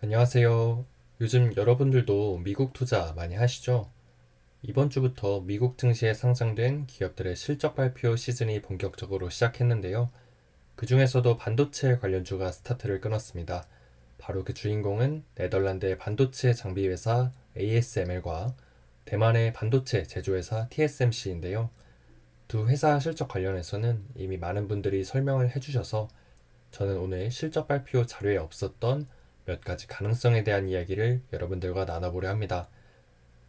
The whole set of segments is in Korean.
안녕하세요. 요즘 여러분들도 미국 투자 많이 하시죠? 이번 주부터 미국 증시에 상장된 기업들의 실적 발표 시즌이 본격적으로 시작했는데요. 그 중에서도 반도체 관련주가 스타트를 끊었습니다. 바로 그 주인공은 네덜란드의 반도체 장비 회사 ASML과 대만의 반도체 제조회사 TSMC인데요. 두 회사 실적 관련해서는 이미 많은 분들이 설명을 해주셔서 저는 오늘 실적 발표 자료에 없었던 몇 가지 가능성에 대한 이야기를 여러분들과 나눠보려 합니다.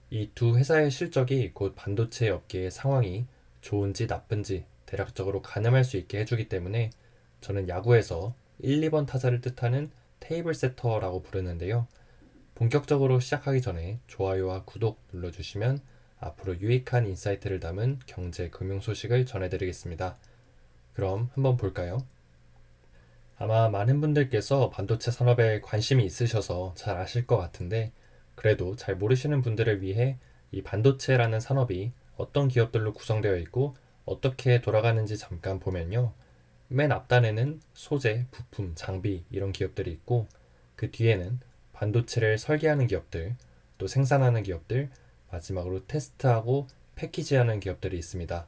이 두 회사의 실적이 곧 반도체 업계의 상황이 좋은지 나쁜지 대략적으로 가늠할 수 있게 해주기 때문에 저는 야구에서 1, 2번 타자를 뜻하는 테이블 세터라고 부르는데요. 본격적으로 시작하기 전에 좋아요와 구독 눌러주시면 앞으로 유익한 인사이트를 담은 경제 금융 소식을 전해드리겠습니다. 그럼 한번 볼까요? 아마 많은 분들께서 반도체 산업에 관심이 있으셔서 잘 아실 것 같은데, 그래도 잘 모르시는 분들을 위해 이 반도체라는 산업이 어떤 기업들로 구성되어 있고 어떻게 돌아가는지 잠깐 보면요. 맨 앞단에는 소재, 부품, 장비 이런 기업들이 있고, 그 뒤에는 반도체를 설계하는 기업들, 또 생산하는 기업들, 마지막으로 테스트하고 패키지하는 기업들이 있습니다.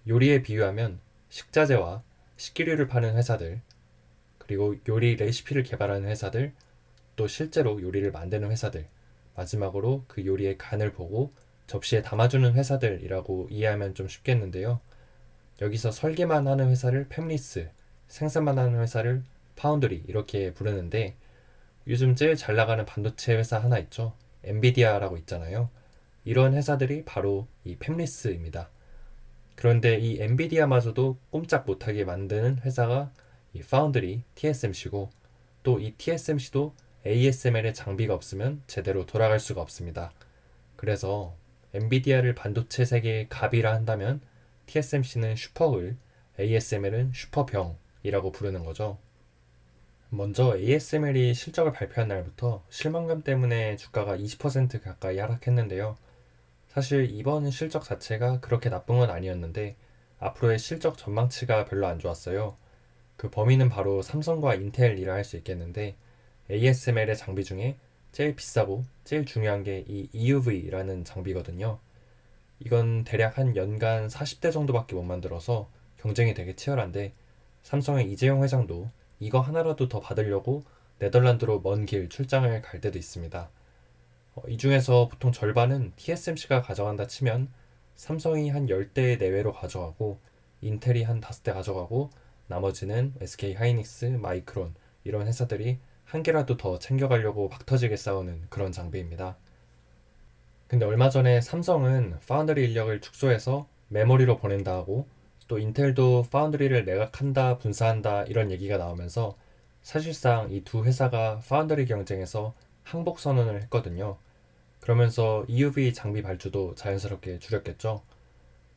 요리에 비유하면 식자재와 식기류를 파는 회사들, 그리고 요리 레시피를 개발하는 회사들, 또 실제로 요리를 만드는 회사들, 마지막으로 그 요리의 간을 보고 접시에 담아주는 회사들이라고 이해하면 좀 쉽겠는데요. 여기서 설계만 하는 회사를 팹리스, 생산만 하는 회사를 파운드리 이렇게 부르는데, 요즘 제일 잘 나가는 반도체 회사 하나 있죠. 엔비디아라고 있잖아요. 이런 회사들이 바로 이 팹리스입니다. 그런데 이 엔비디아마저도 꼼짝 못하게 만드는 회사가 이 파운드리 TSMC고, 또 이 TSMC도 ASML의 장비가 없으면 제대로 돌아갈 수가 없습니다. 그래서 엔비디아를 반도체 세계의 갑이라 한다면 TSMC는 슈퍼을, ASML은 슈퍼병이라고 부르는 거죠. 먼저 ASML이 실적을 발표한 날부터 실망감 때문에 주가가 20% 가까이 하락했는데요. 사실 이번 실적 자체가 그렇게 나쁜 건 아니었는데 앞으로의 실적 전망치가 별로 안 좋았어요. 그 범위는 바로 삼성과 인텔이라 할 수 있겠는데, ASML의 장비 중에 제일 비싸고 제일 중요한 게 이 EUV라는 장비거든요. 이건 대략 한 연간 40대 정도밖에 못 만들어서 경쟁이 되게 치열한데, 삼성의 이재용 회장도 이거 하나라도 더 받으려고 네덜란드로 먼 길 출장을 갈 때도 있습니다. 이 중에서 보통 절반은 TSMC가 가져간다 치면 삼성이 한 10대 내외로 가져가고, 인텔이 한 5대 가져가고, 나머지는 SK 하이닉스, 마이크론 이런 회사들이 한 개라도 더 챙겨가려고 박터지게 싸우는 그런 장비입니다. 근데 얼마 전에 삼성은 파운드리 인력을 축소해서 메모리로 보낸다 하고, 또 인텔도 파운드리를 매각한다, 분사한다 이런 얘기가 나오면서 사실상 이 두 회사가 파운드리 경쟁에서 항복 선언을 했거든요. 그러면서 EUV 장비 발주도 자연스럽게 줄였겠죠.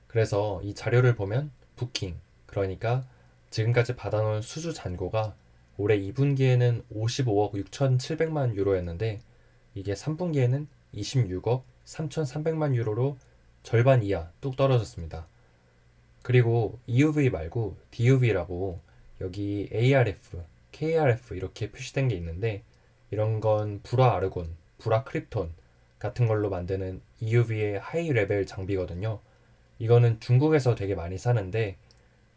그래서 이 자료를 보면 부킹, 그러니까 지금까지 받아놓은 수주 잔고가 올해 2분기에는 55억 6,700만 유로였는데, 이게 3분기에는 26억 3,300만 유로로 절반 이하 뚝 떨어졌습니다. 그리고 EUV 말고 DUV라고 여기 ARF, KRF 이렇게 표시된 게 있는데, 이런 건 불화 아르곤, 불화 크립톤 같은 걸로 만드는 EUV의 하이 레벨 장비거든요. 이거는 중국에서 되게 많이 사는데,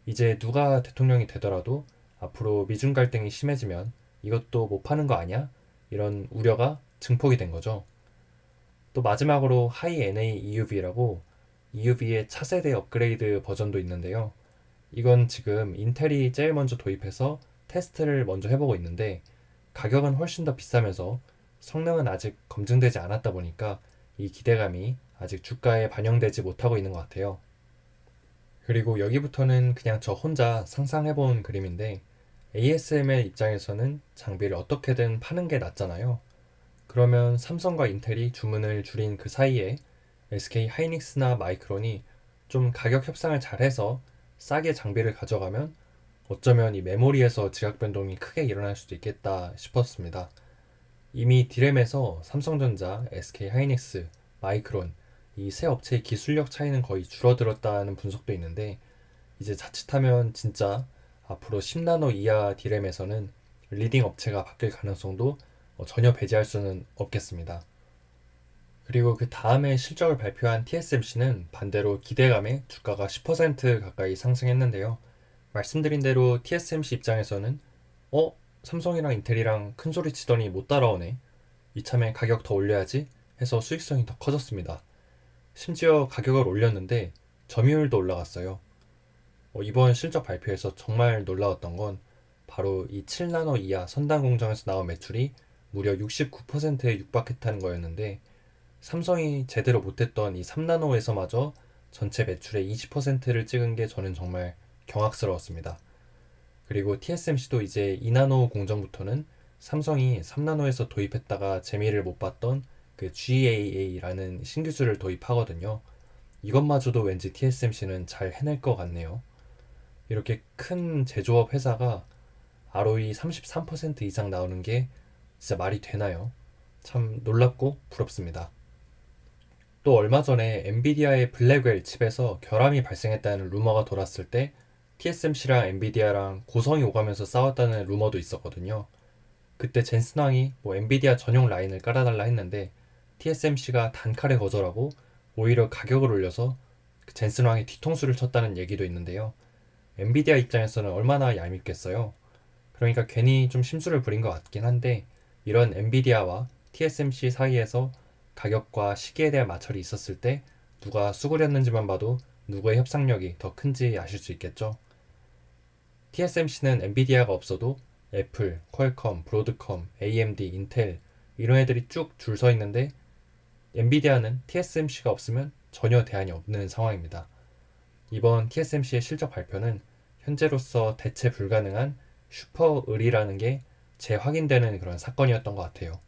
이제 누가 대통령이 되더라도 앞으로 미중 갈등이 심해지면 이것도 못 파는 거 아니야? 이런 우려가 증폭이 된 거죠. 또 마지막으로 하이 NA EUV라고 EUV의 차세대 업그레이드 버전도 있는데요. 이건 지금 인텔이 제일 먼저 도입해서 테스트를 먼저 해보고 있는데, 가격은 훨씬 더 비싸면서 성능은 아직 검증되지 않았다 보니까 이 기대감이 아직 주가에 반영되지 못하고 있는 것 같아요. 그리고 여기부터는 그냥 저 혼자 상상해본 그림인데, ASML 입장에서는 장비를 어떻게든 파는 게 낫잖아요. 그러면 삼성과 인텔이 주문을 줄인 그 사이에 SK 하이닉스나 마이크론이 좀 가격 협상을 잘해서 싸게 장비를 가져가면 어쩌면 이 메모리에서 지각 변동이 크게 일어날 수도 있겠다 싶었습니다. 이미 디램에서 삼성전자, SK 하이닉스, 마이크론 이 세 업체의 기술력 차이는 거의 줄어들었다는 분석도 있는데, 이제 자칫하면 진짜 앞으로 10나노 이하 디램에서는 리딩 업체가 바뀔 가능성도 전혀 배제할 수는 없겠습니다. 그리고 그 다음에 실적을 발표한 TSMC는 반대로 기대감에 주가가 10% 가까이 상승했는데요. 말씀드린 대로 TSMC 입장에서는 삼성이랑 인텔이랑 큰 소리 치더니 못 따라오네. 이참에 가격 더 올려야지 해서 수익성이 더 커졌습니다. 심지어 가격을 올렸는데 점유율도 올라갔어요. 이번 실적 발표에서 정말 놀라웠던 건 바로 이 7나노 이하 선단 공정에서 나온 매출이 무려 69%에 육박했다는 거였는데, 삼성이 제대로 못했던 이 3나노에서마저 전체 매출의 20%를 찍은 게 저는 정말 경악스러웠습니다. 그리고 TSMC도 이제 2나노 공정부터는 삼성이 3나노에서 도입했다가 재미를 못 봤던 그 GAA라는 신기술을 도입하거든요. 이것마저도 왠지 TSMC는 잘 해낼 것 같네요. 이렇게 큰 제조업 회사가 ROE 33% 이상 나오는 게 진짜 말이 되나요? 참 놀랍고 부럽습니다. 또 얼마 전에 엔비디아의 블랙웰 칩에서 결함이 발생했다는 루머가 돌았을 때 TSMC랑 엔비디아랑 고성이 오가면서 싸웠다는 루머도 있었거든요. 그때 젠슨 왕이 엔비디아 전용 라인을 깔아달라 했는데 TSMC가 단칼에 거절하고 오히려 가격을 올려서 젠슨 왕이 뒤통수를 쳤다는 얘기도 있는데요. 엔비디아 입장에서는 얼마나 얄밉겠어요. 그러니까 괜히 좀 심술을 부린 것 같긴 한데, 이런 엔비디아와 TSMC 사이에서 가격과 시기에 대한 마찰이 있었을 때 누가 수그렸는지만 봐도 누구의 협상력이 더 큰지 아실 수 있겠죠. TSMC는 엔비디아가 없어도 애플, 퀄컴, 브로드컴, AMD, 인텔 이런 애들이 쭉 줄 서 있는데, 엔비디아는 TSMC가 없으면 전혀 대안이 없는 상황입니다. 이번 TSMC의 실적 발표는 현재로서 대체 불가능한 슈퍼을이라는 게 재확인되는 그런 사건이었던 것 같아요.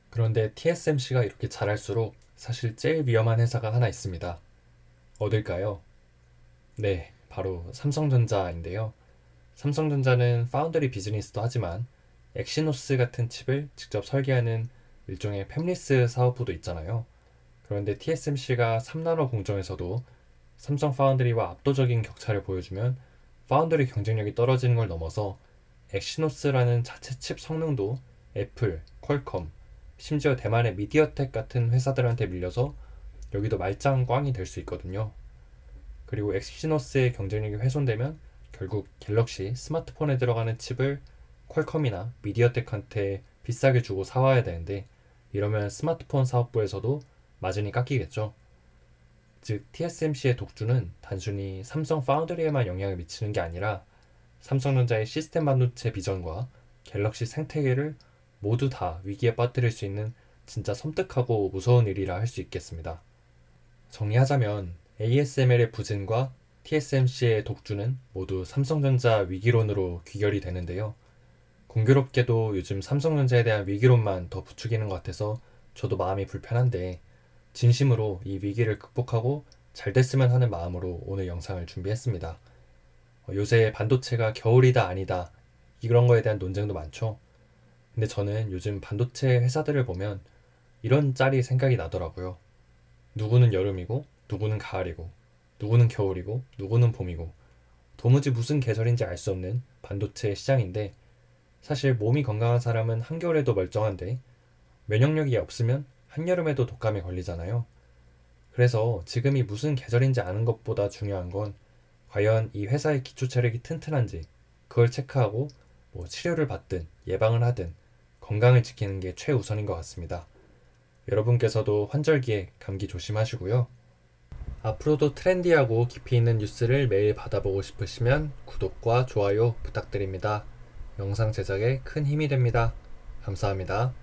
그런데 TSMC가 이렇게 잘할수록 사실 제일 위험한 회사가 하나 있습니다. 어딜까요? 네, 바로 삼성전자인데요. 삼성전자는 파운드리 비즈니스도 하지만 엑시노스 같은 칩을 직접 설계하는 일종의 팹리스 사업부도 있잖아요. 그런데 TSMC가 3나노 공정에서도 삼성 파운드리와 압도적인 격차를 보여주면 파운드리 경쟁력이 떨어지는 걸 넘어서 엑시노스라는 자체 칩 성능도 애플, 퀄컴, 심지어 대만의 미디어텍 같은 회사들한테 밀려서 여기도 말짱 꽝이 될 수 있거든요. 그리고 엑시노스의 경쟁력이 훼손되면 결국 갤럭시 스마트폰에 들어가는 칩을 퀄컴이나 미디어텍한테 비싸게 주고 사와야 되는데, 이러면 스마트폰 사업부에서도 마진이 깎이겠죠. 즉 TSMC의 독주는 단순히 삼성 파운드리에만 영향을 미치는 게 아니라 삼성전자의 시스템 반도체 비전과 갤럭시 생태계를 모두 다 위기에 빠뜨릴 수 있는 진짜 섬뜩하고 무서운 일이라 할 수 있겠습니다. 정리하자면 ASML의 부진과 TSMC의 독주는 모두 삼성전자 위기론으로 귀결이 되는데요. 공교롭게도 요즘 삼성전자에 대한 위기론만 더 부추기는 것 같아서 저도 마음이 불편한데, 진심으로 이 위기를 극복하고 잘 됐으면 하는 마음으로 오늘 영상을 준비했습니다. 요새 반도체가 겨울이다 아니다 이런 거에 대한 논쟁도 많죠. 근데 저는 요즘 반도체 회사들을 보면 이런 짤이 생각이 나더라고요. 누구는 여름이고 누구는 가을이고 누구는 겨울이고 누구는 봄이고 도무지 무슨 계절인지 알 수 없는 반도체 시장인데, 사실 몸이 건강한 사람은 한겨울에도 멀쩡한데 면역력이 없으면 한여름에도 독감에 걸리잖아요. 그래서 지금이 무슨 계절인지 아는 것보다 중요한 건 과연 이 회사의 기초 체력이 튼튼한지 그걸 체크하고 치료를 받든 예방을 하든 건강을 지키는 게 최우선인 것 같습니다. 여러분께서도 환절기에 감기 조심하시고요. 앞으로도 트렌디하고 깊이 있는 뉴스를 매일 받아보고 싶으시면 구독과 좋아요 부탁드립니다. 영상 제작에 큰 힘이 됩니다. 감사합니다.